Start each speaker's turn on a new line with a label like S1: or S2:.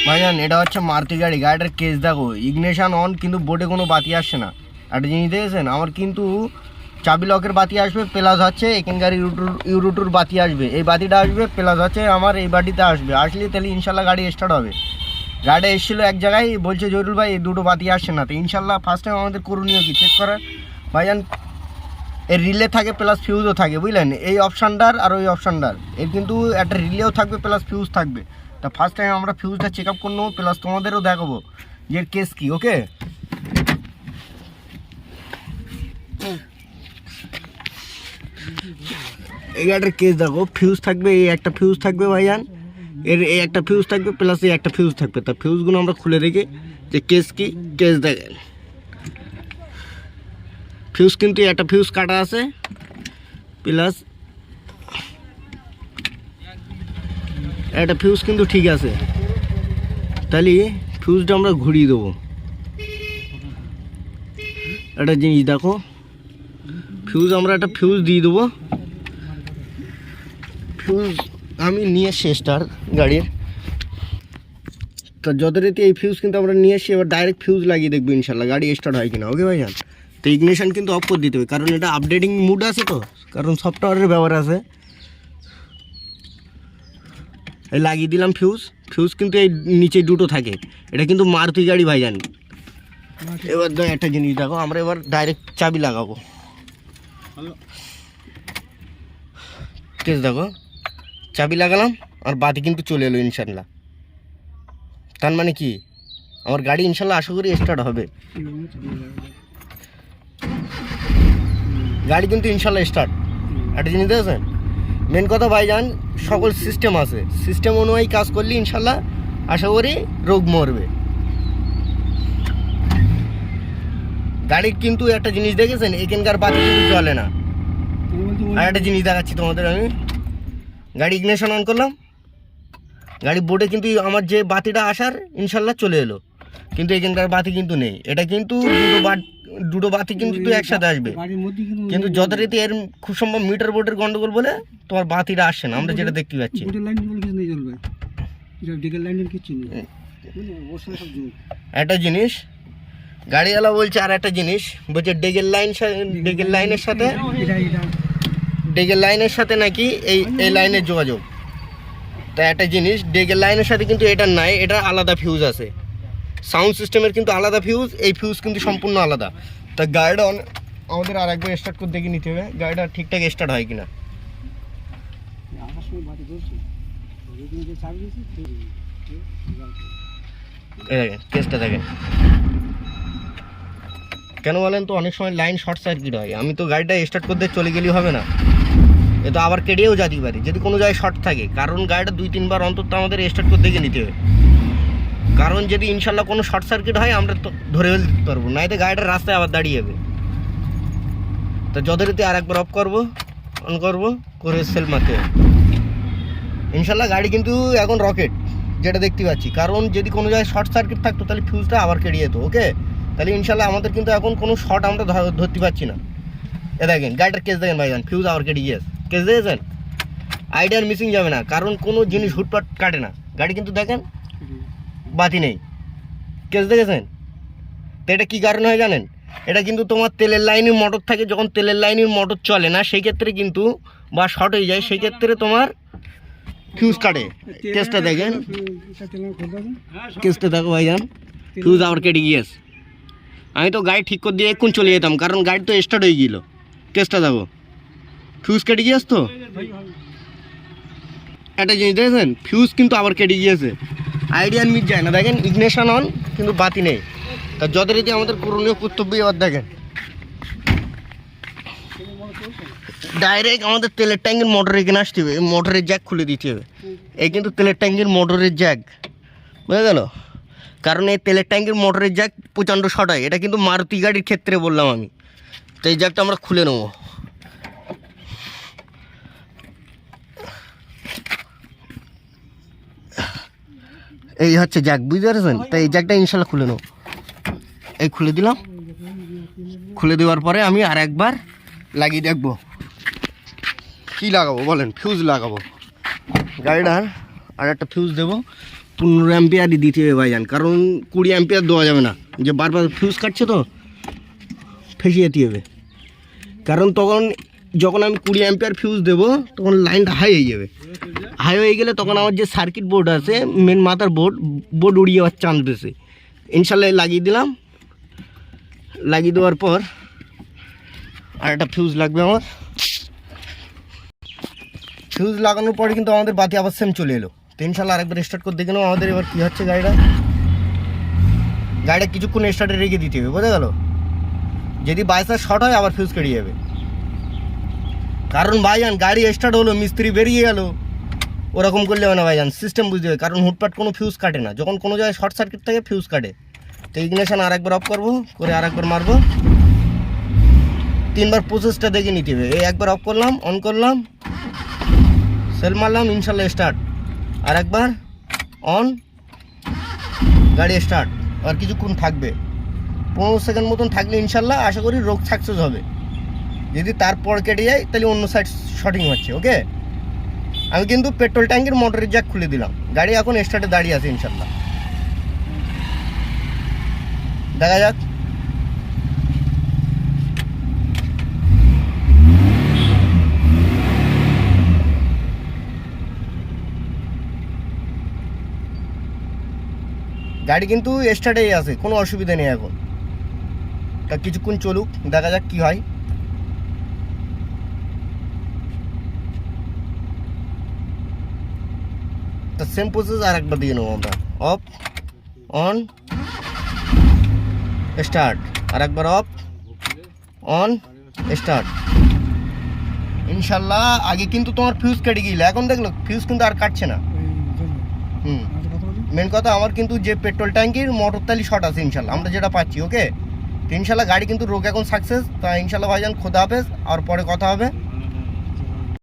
S1: ভাইজান এটা হচ্ছে মারুতি গাড়ি, গাড়িটার কেস দেখো, ইগনিশন অন কিন্তু বোর্ডে কোনো বাতি আসছে না। একটা জিনিস দেখেছেন, আমার কিন্তু চাবি লকের বাতি আসবে, প্লাস হচ্ছে এখানকার ইউরোটুর বাতি আসবে, এই বাতিটা আসবে, প্লাস হচ্ছে আমার এই বাতিটা আসবে। আসলে তাহলে ইনশাল্লাহ গাড়ি স্টার্ট হবে। গাড়িটা এসেছিলো এক জায়গায়, বলছে জহিরুল ভাই এই দুটো বাতি আসছে না। তো ইনশাল্লাহ ফার্স্ট টাইম আমাদের করণীয় কি চেক করার ভাইজান, এর রিলে থাকে প্লাস ফিউজও থাকে, বুঝলেন, এই অপশানটার আর ওই অপশানটার, এর কিন্তু একটা রিলেও থাকবে প্লাস ফিউজ থাকবে। তা ফার্স্ট টাইম আমরা ফিউজটা চেক আপ করে নেবো, প্লাস তোমাদেরও দেখাবো যে এর কেস কী। ওকে, এই গাড়িটার কেস দেখো, ফিউজ থাকবে, এই একটা ফিউজ থাকবে ভাইজান, এর এই একটা ফিউজ থাকবে, প্লাস এই একটা ফিউজ থাকবে। তা ফিউজগুলো আমরা খুলে দেখি যে কেস কি। কেস দেখেন, ফিউজ কিন্তু একটা ফিউজ কাটা আছে, প্লাস একটা ফিউজ কিন্তু ঠিক আছে। তাহলে ফিউজটা আমরা ঘুরিয়ে দেবো। একটা জিনিস দেখো, ফিউজ আমরা একটা ফিউজ দিয়ে দেবো। ফিউজ আমি নিয়ে এসছি স্টার গাড়ির, তো যথারীতি এই ফিউজ কিন্তু আমরা নিয়ে এসছি। এবার ডাইরেক্ট ফিউজ লাগিয়ে দেখবো ইনশাল্লাহ গাড়ি স্টার্ট হয় কিনা। ওকে ভাইজান, তো ইগনিশন কিন্তু অফ করে দিতে হবে, কারণ এটা আপডেটিং মুড আছে, তো কারণ সফটওয়্যারের ব্যবহার আছে। এই লাগিয়ে দিলাম ফিউজ। ফিউজ কিন্তু এই নিচে দুটো থাকে, এটা কিন্তু মারুতি গাড়ি ভাইজান। এবার একটা জিনিস দেখো, আমরা এবার ডাইরেক্ট চাবি লাগাবো। কেস দেখো, চাবি লাগালাম আর বাতি কিন্তু চলে এলো ইনশাল্লাহ। তার মানে কি আমার গাড়ি ইনশাল্লাহ আশা করি স্টার্ট হবে। গাড়ি কিন্তু ইনশাল্লাহ স্টার্ট। একটা জিনিস দেখেছেন, মেন কথা ভাইজান, সকল সিস্টেম আছে, সিস্টেম অনুযায়ী কাজ করলে ইনশাল্লাহ আশা করি রোগ মরবে। গাড়ির কিন্তু একটা জিনিস দেখেছেন, এখানকার বাতি কিন্তু চলে না। আর একটা জিনিস দেখাচ্ছি তোমাদের আমি, গাড়ি ইগনিশন অন করলাম, গাড়ি বোর্ডে কিন্তু আমার যে বাতিটা আসার ইনশাল্লাহ চলে এলো, কিন্তু এখানকার বাতি কিন্তু নেই। এটা কিন্তু দুটো বাতি কিন্তু একসাথে আসবে, কিন্তু যথারীতি এর খুব সম্ভব মিটার বোর্ডের গন্ডগোল বলে তোমার বাতিটা আসছে না, আমরা যেটা দেখতে পাচ্ছি। একটা জিনিস গাড়িওয়ালা বলছে, আর একটা জিনিস বলছে ডেগের লাইনের সাথে নাকি এই লাইনের যোগাযোগ। তা একটা জিনিস, ডেগের লাইনের সাথে কিন্তু এটা নাই, এটা আলাদা ফিউজ আছে। সাউন্ড সিস্টেমের কিন্তু আলাদা ফিউজ, এই ফিউজ কিন্তু সম্পূর্ণ আলাদা। তা গাড়িটা আমাদের আর একবার স্টার্ট করে দেখে নিতে হবে গাড়িটা ঠিকঠাক স্টার্ট হয় কিনা। দেখেন কেসটা দেখেন, কেন বলেন তো, অনেক সময় লাইন শর্ট সার্কিট হয়। আমি তো গাড়িটা স্টার্ট করতে চলে গেলেই হবে না, এ তো আবার কেটেও যেতে পারি যদি কোনো জায়গায় শর্ট থাকে। কারণ গাড়িটা 2-3 বার অন্তত আমাদের স্টার্ট করে দেখে নিতে হবে, কারণ যদি ইনশাল্লাহ কোনো শর্ট সার্কিট হয় আমরা তো ধরে দিতে পারবো, নাই তো গাড়িটা রাস্তায় আবার দাঁড়িয়ে যাবে। তো যথারীতি আর একবার অফ করবো, অন করবো, করে সেল মারতে হবে। ইনশাল্লাহ গাড়ি কিন্তু এখন রকেট যেটা দেখতে পাচ্ছি, কারণ যদি কোনো জায়গায় শর্ট সার্কিট থাকতো তাহলে ফিউজটা আবার কেটে যেত। ওকে, তাহলে ইনশাল্লাহ আমাদের কিন্তু এখন কোনো শর্ট আমরা ধরতে পারছি না। এ দেখেন গাড়িটার কেস দেখেন ভাইজান, ফিউজ আবার কেটে গিয়েছে। কেস দেখেছেন, আইডিয়ার মিসিং যাবে না, কারণ কোনো জিনিস হুটপাট কাটে না। গাড়ি কিন্তু দেখেন বাতি নেই, কেস দেখেছেন। তো এটা কী কারণ হয় জানেন, এটা কিন্তু তোমার তেলের লাইনের মোটর থাকে, যখন তেলের লাইনের মোটর চলে না সেই ক্ষেত্রে কিন্তু বা শর্ট হয়ে যায়, সেই ক্ষেত্রে তোমার ফিউজ কাটে। কেসটা দেখেন, কেসটা দেখো ভাইজান, ফিউজ আবার কেটে গিয়েছে। আমি তো গাড়ি ঠিক করে দিয়ে এক্ষুন চলে যেতাম, কারণ গাড়ি তো স্টার্ট হয়ে গেল। কেসটা দেখো, ফিউজ কেটে গিয়েছে। তো একটা জিনিস দেখেছেন, ফিউজ কিন্তু আবার কেটে গিয়েছে, আইডিয়ার মিট যায় না। দেখেন ইগনিশন অন কিন্তু বাতি নেই। তা যথারীতি আমাদের করণীয় কর্তব্য এবার দেখেন, ডাইরেক্ট আমাদের তেলের ট্যাঙ্কের মোটরে এখানে আসতে হবে, মোটরের জ্যাক খুলে দিতে হবে। এই কিন্তু তেলের ট্যাঙ্কের মোটরের জ্যাক, বুঝা গেল। কারণ এই তেলের ট্যাঙ্কের মোটরের জ্যাক প্রচণ্ড শর্ট হয়, এটা কিন্তু মারুতি গাড়ির ক্ষেত্রে বললাম আমি। তো এই জ্যাকটা আমরা খুলে নেব। এই হচ্ছে জ্যাক, বুঝতে পারছেন। তো এই জ্যাকটা ইনশাল্লাহ খুলে নেব। এই খুলে দিলাম, খুলে দেওয়ার পরে আমি আর একবার লাগিয়ে দেখবো কী লাগাবো বলেন। ফিউজ লাগাবো, গাড়িটার আর একটা ফিউজ দেবো, 15 অ্যাম্পিয়ারই দিতে হবে ভাইজান, কারণ 20 অ্যাম্পিয়ার দেওয়া যাবে না, যে বারবার ফিউজ কাটছে তো ফেসে যেতে হবে। কারণ তখন যখন আমি 20 অ্যাম্পিয়ার ফিউজ দেবো তখন লাইনটা হাই হয়ে যাবে, হাই হয়ে গেলে তখন আমার যে সার্কিট বোর্ড আছে মেন মাথার বোর্ড উড়িয়ে যাওয়ার চান্স বেশি। ইনশাল্লাহ লাগিয়ে দিলাম, লাগিয়ে দেওয়ার পর আর একটা ফিউজ লাগবে আমার। ফিউজ লাগানোর পরে কিন্তু আমাদের বাতি আবার সেম চলে এলো। তো ইনশাল্লাহ আরেকবার স্টার্ট করে দেখে নেবো আমাদের এবার কী হচ্ছে। গাড়িটা কিছুক্ষণ স্টার্টে রেখে দিতে হবে, বোঝা গেল। যদি বাইসার শর্ট হয় আবার ফিউজ কেটে যাবে। কারণ ভাইজান গাড়ি স্টার্ট হলো, মিস্ত্রি বেরিয়ে গেল, ওরকম করলে হবে না ভাইজান, সিস্টেম বুঝতে হবে। কারণ হুটপাট কোনো ফিউজ কাটে না, যখন কোনো জায়গায় শর্ট সার্কিট থাকে ফিউজ কাটে। তো ইগনিশন আরেকবার অফ করবো, করে আরেকবার মারবো, 3বার প্রসেসটা দেখে নিতে হবে। এই একবার অফ করলাম, অন করলাম, সেল মারলাম, ইনশাল্লাহ স্টার্ট। আরেকবার অন, গাড়ি স্টার্ট। আর কিছুক্ষণ থাকবে, 15 সেকেন্ড মতন থাকলে ইনশাল্লাহ আশা করি রোগ সাকসেস হবে। যদি তারপর কেটে যায় তাহলে অন্য সাইড শর্টিং হচ্ছে। ওকে, আমি কিন্তু পেট্রোল ট্যাঙ্কের মোটরের জ্যাক খুলে দিলাম, গাড়ি এখন স্টার্টে দাঁড়িয়ে আছে ইনশাল্লাহ। দেখা যাক। গাড়ি কিন্তু স্টার্টেই আছে, কোনো অসুবিধা নেই এখন। তা কিছুক্ষণ চলুক, দেখা যাক কি হয়। তা সেম প্রসেস আর একবার দিয়ে নেবো আমরা। Of, on, start. আর একবার অফ, অন, স্টার্ট। ইনশাল্লাহ আগে কিন্তু তোমার ফিউজ কেটে গিয়েছিল, এখন দেখলো ফিউজ কিন্তু আর কাটছে না। মেন কথা আমার কিন্তু যে পেট্রোল ট্যাঙ্কির মোটর তালি শর্ট আছে ইনশাল্লাহ, আমরা যেটা পাচ্ছি। ওকে, ইনশাল্লাহ গাড়ি কিন্তু রোগ এখন সাকসেস। তা ইনশাল্লাহ ভাইজান খোদা হাফেজ, আর পরে কথা হবে।